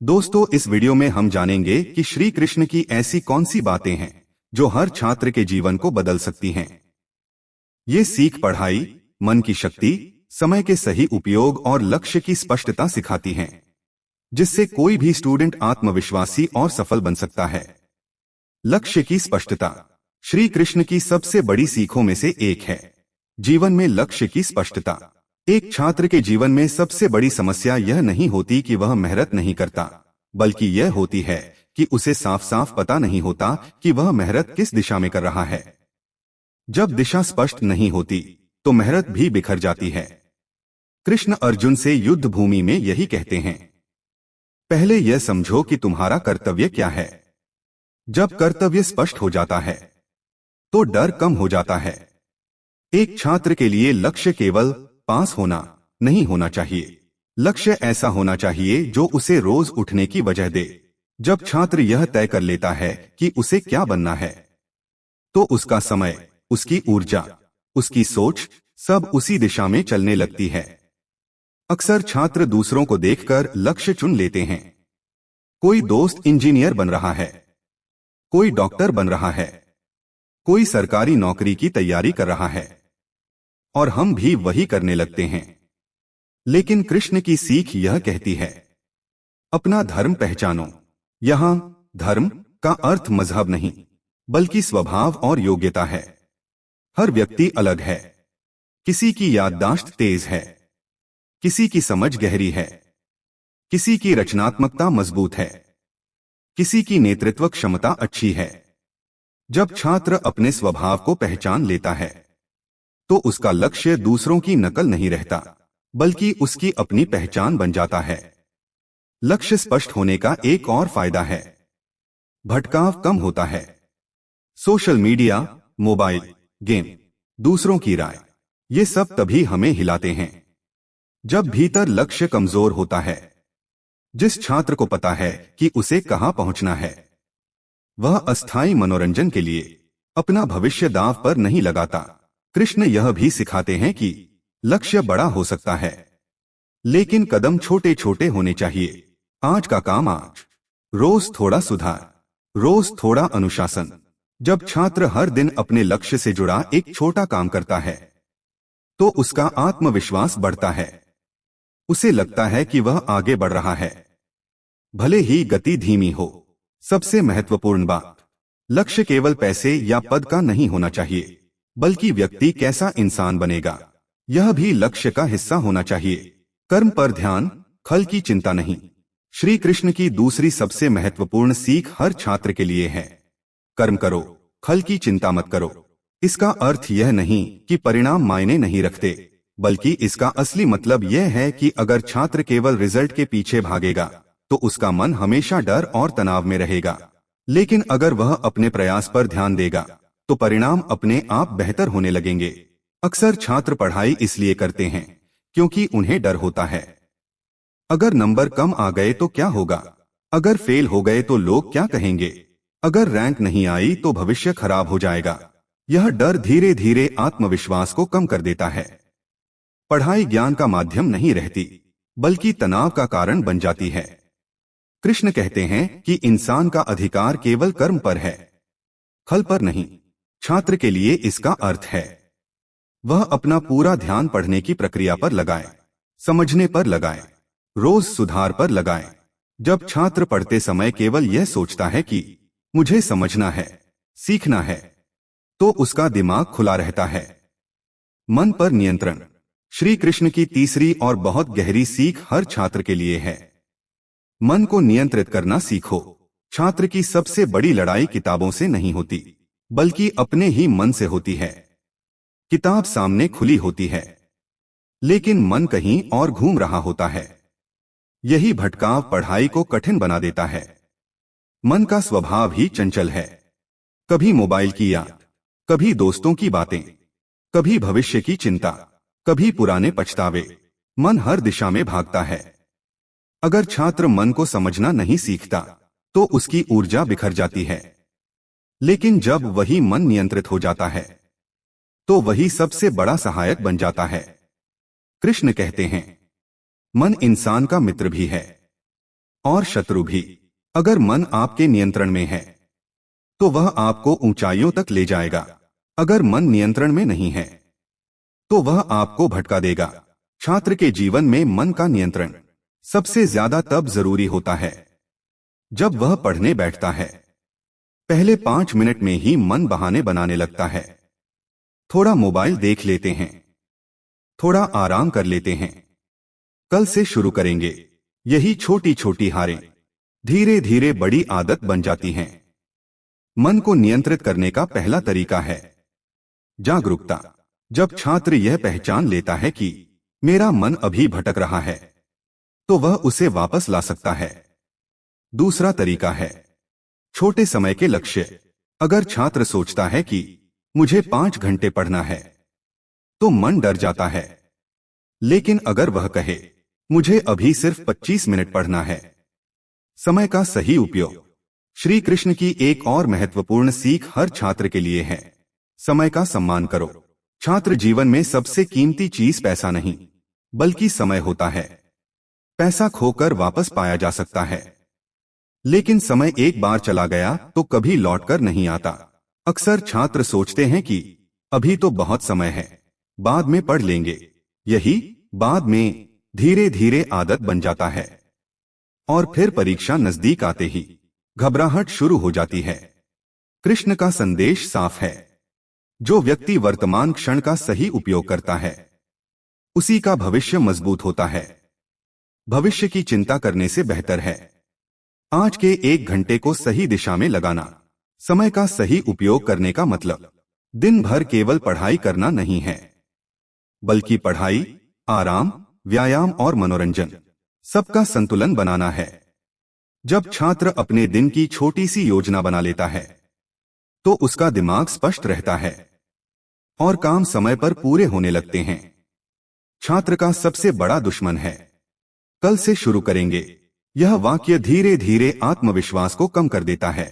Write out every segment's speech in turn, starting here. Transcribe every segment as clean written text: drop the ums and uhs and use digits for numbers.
दोस्तों, इस वीडियो में हम जानेंगे कि श्री कृष्ण की ऐसी कौन सी बातें हैं जो हर छात्र के जीवन को बदल सकती हैं। ये सीख पढ़ाई, मन की शक्ति, समय के सही उपयोग और लक्ष्य की स्पष्टता सिखाती हैं, जिससे कोई भी स्टूडेंट आत्मविश्वासी और सफल बन सकता है। लक्ष्य की स्पष्टता श्री कृष्ण की सबसे बड़ी सीखों में से एक है। जीवन में लक्ष्य की स्पष्टता। एक छात्र के जीवन में सबसे बड़ी समस्या यह नहीं होती कि वह मेहनत नहीं करता, बल्कि यह होती है कि उसे साफ साफ पता नहीं होता कि वह मेहनत किस दिशा में कर रहा है। जब दिशा स्पष्ट नहीं होती तो मेहनत भी बिखर जाती है। कृष्ण अर्जुन से युद्ध भूमि में यही कहते हैं, पहले यह समझो कि तुम्हारा कर्तव्य क्या है। जब कर्तव्य स्पष्ट हो जाता है तो डर कम हो जाता है। एक छात्र के लिए लक्ष्य केवल पास होना नहीं होना चाहिए। लक्ष्य ऐसा होना चाहिए जो उसे रोज उठने की वजह दे। जब छात्र यह तय कर लेता है कि उसे क्या बनना है, तो उसका समय, उसकी ऊर्जा, उसकी सोच सब उसी दिशा में चलने लगती है। अक्सर छात्र दूसरों को देखकर लक्ष्य चुन लेते हैं। कोई दोस्त इंजीनियर बन रहा है, कोई डॉक्टर बन रहा है, कोई सरकारी नौकरी की तैयारी कर रहा है, और हम भी वही करने लगते हैं। लेकिन कृष्ण की सीख यह कहती है, अपना धर्म पहचानो। यहां धर्म का अर्थ मजहब नहीं, बल्कि स्वभाव और योग्यता है। हर व्यक्ति अलग है। किसी की याददाश्त तेज है, किसी की समझ गहरी है, किसी की रचनात्मकता मजबूत है, किसी की नेतृत्व क्षमता अच्छी है। जब छात्र अपने स्वभाव को पहचान लेता है तो उसका लक्ष्य दूसरों की नकल नहीं रहता, बल्कि उसकी अपनी पहचान बन जाता है। लक्ष्य स्पष्ट होने का एक और फायदा है, भटकाव कम होता है। सोशल मीडिया, मोबाइल, गेम, दूसरों की राय, ये सब तभी हमें हिलाते हैं जब भीतर लक्ष्य कमजोर होता है। जिस छात्र को पता है कि उसे कहां पहुंचना है, वह अस्थायी मनोरंजन के लिए अपना भविष्य दांव पर नहीं लगाता। कृष्ण यह भी सिखाते हैं कि लक्ष्य बड़ा हो सकता है, लेकिन कदम छोटे छोटे होने चाहिए। आज का काम आज, रोज थोड़ा सुधार, रोज थोड़ा अनुशासन। जब छात्र हर दिन अपने लक्ष्य से जुड़ा एक छोटा काम करता है तो उसका आत्मविश्वास बढ़ता है। उसे लगता है कि वह आगे बढ़ रहा है, भले ही गति धीमी हो। सबसे महत्वपूर्ण बात, लक्ष्य केवल पैसे या पद का नहीं होना चाहिए, बल्कि व्यक्ति कैसा इंसान बनेगा यह भी लक्ष्य का हिस्सा होना चाहिए। कर्म पर ध्यान, फल की चिंता नहीं। श्री कृष्ण की दूसरी सबसे महत्वपूर्ण सीख हर छात्र के लिए है, कर्म करो, फल की चिंता मत करो। इसका अर्थ यह नहीं कि परिणाम मायने नहीं रखते, बल्कि इसका असली मतलब यह है कि अगर छात्र केवल रिजल्ट के पीछे भागेगा तो उसका मन हमेशा डर और तनाव में रहेगा। लेकिन अगर वह अपने प्रयास पर ध्यान देगा तो परिणाम अपने आप बेहतर होने लगेंगे। अक्सर छात्र पढ़ाई इसलिए करते हैं क्योंकि उन्हें डर होता है, अगर नंबर कम आ गए तो क्या होगा, अगर फेल हो गए तो लोग क्या कहेंगे, अगर रैंक नहीं आई तो भविष्य खराब हो जाएगा। यह डर धीरे धीरे आत्मविश्वास को कम कर देता है। पढ़ाई ज्ञान का माध्यम नहीं रहती, बल्कि तनाव का कारण बन जाती है। कृष्ण कहते हैं कि इंसान का अधिकार केवल कर्म पर है, फल पर नहीं। छात्र के लिए इसका अर्थ है, वह अपना पूरा ध्यान पढ़ने की प्रक्रिया पर लगाए, समझने पर लगाए, रोज सुधार पर लगाए। जब छात्र पढ़ते समय केवल यह सोचता है कि मुझे समझना है, सीखना है, तो उसका दिमाग खुला रहता है। मन पर नियंत्रण श्री कृष्ण की तीसरी और बहुत गहरी सीख हर छात्र के लिए है। मन को नियंत्रित करना सीखो। छात्र की सबसे बड़ी लड़ाई किताबों से नहीं होती, बल्कि अपने ही मन से होती है। किताब सामने खुली होती है, लेकिन मन कहीं और घूम रहा होता है। यही भटकाव पढ़ाई को कठिन बना देता है। मन का स्वभाव ही चंचल है, कभी मोबाइल की याद, कभी दोस्तों की बातें, कभी भविष्य की चिंता, कभी पुराने पछतावे। मन हर दिशा में भागता है। अगर छात्र मन को समझना नहीं सीखता तो उसकी ऊर्जा बिखर जाती है, लेकिन जब वही मन नियंत्रित हो जाता है तो वही सबसे बड़ा सहायक बन जाता है। कृष्ण कहते हैं, मन इंसान का मित्र भी है और शत्रु भी। अगर मन आपके नियंत्रण में है तो वह आपको ऊंचाइयों तक ले जाएगा। अगर मन नियंत्रण में नहीं है तो वह आपको भटका देगा। छात्र के जीवन में मन का नियंत्रण सबसे ज्यादा तब जरूरी होता है जब वह पढ़ने बैठता है। पहले 5 मिनट में ही मन बहाने बनाने लगता है। थोड़ा मोबाइल देख लेते हैं, थोड़ा आराम कर लेते हैं, कल से शुरू करेंगे। यही छोटी छोटी हारें धीरे धीरे बड़ी आदत बन जाती हैं। मन को नियंत्रित करने का पहला तरीका है जागरूकता। जब छात्र यह पहचान लेता है कि मेरा मन अभी भटक रहा है तो वह उसे वापस ला सकता है। दूसरा तरीका है छोटे समय के लक्ष्य। अगर छात्र सोचता है कि मुझे 5 घंटे पढ़ना है तो मन डर जाता है। लेकिन अगर वह कहे मुझे अभी सिर्फ 25 मिनट पढ़ना है, समय का सही उपयोग। श्री कृष्ण की एक और महत्वपूर्ण सीख हर छात्र के लिए है, समय का सम्मान करो। छात्र जीवन में सबसे कीमती चीज पैसा नहीं बल्कि समय होता है। पैसा खोकर वापस पाया जा सकता है, लेकिन समय एक बार चला गया तो कभी लौटकर नहीं आता। अक्सर छात्र सोचते हैं कि अभी तो बहुत समय है, बाद में पढ़ लेंगे। यही बाद में धीरे धीरे आदत बन जाता है और फिर परीक्षा नजदीक आते ही घबराहट शुरू हो जाती है। कृष्ण का संदेश साफ है, जो व्यक्ति वर्तमान क्षण का सही उपयोग करता है उसी का भविष्य मजबूत होता है। भविष्य की चिंता करने से बेहतर है आज के 1 घंटे को सही दिशा में लगाना। समय का सही उपयोग करने का मतलब दिन भर केवल पढ़ाई करना नहीं है, बल्कि पढ़ाई, आराम, व्यायाम और मनोरंजन सबका संतुलन बनाना है। जब छात्र अपने दिन की छोटी सी योजना बना लेता है तो उसका दिमाग स्पष्ट रहता है और काम समय पर पूरे होने लगते हैं। छात्र का सबसे बड़ा दुश्मन है कल से शुरू करेंगे। यह वाक्य धीरे धीरे आत्मविश्वास को कम कर देता है।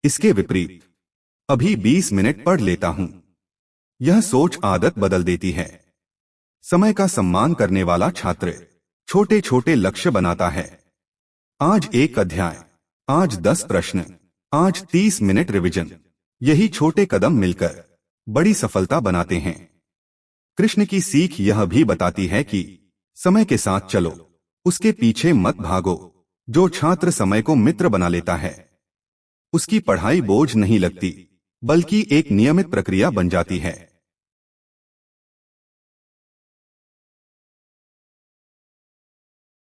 इसके विपरीत अभी 20 मिनट पढ़ लेता हूं, यह सोच आदत बदल देती है। समय का सम्मान करने वाला छात्र छोटे छोटे लक्ष्य बनाता है। आज 1 अध्याय, आज 10 प्रश्न, आज 30 मिनट रिवीजन। यही छोटे कदम मिलकर बड़ी सफलता बनाते हैं। कृष्ण की सीख यह भी बताती है कि समय के साथ चलो, उसके पीछे मत भागो। जो छात्र समय को मित्र बना लेता है उसकी पढ़ाई बोझ नहीं लगती बल्कि एक नियमित प्रक्रिया बन जाती है।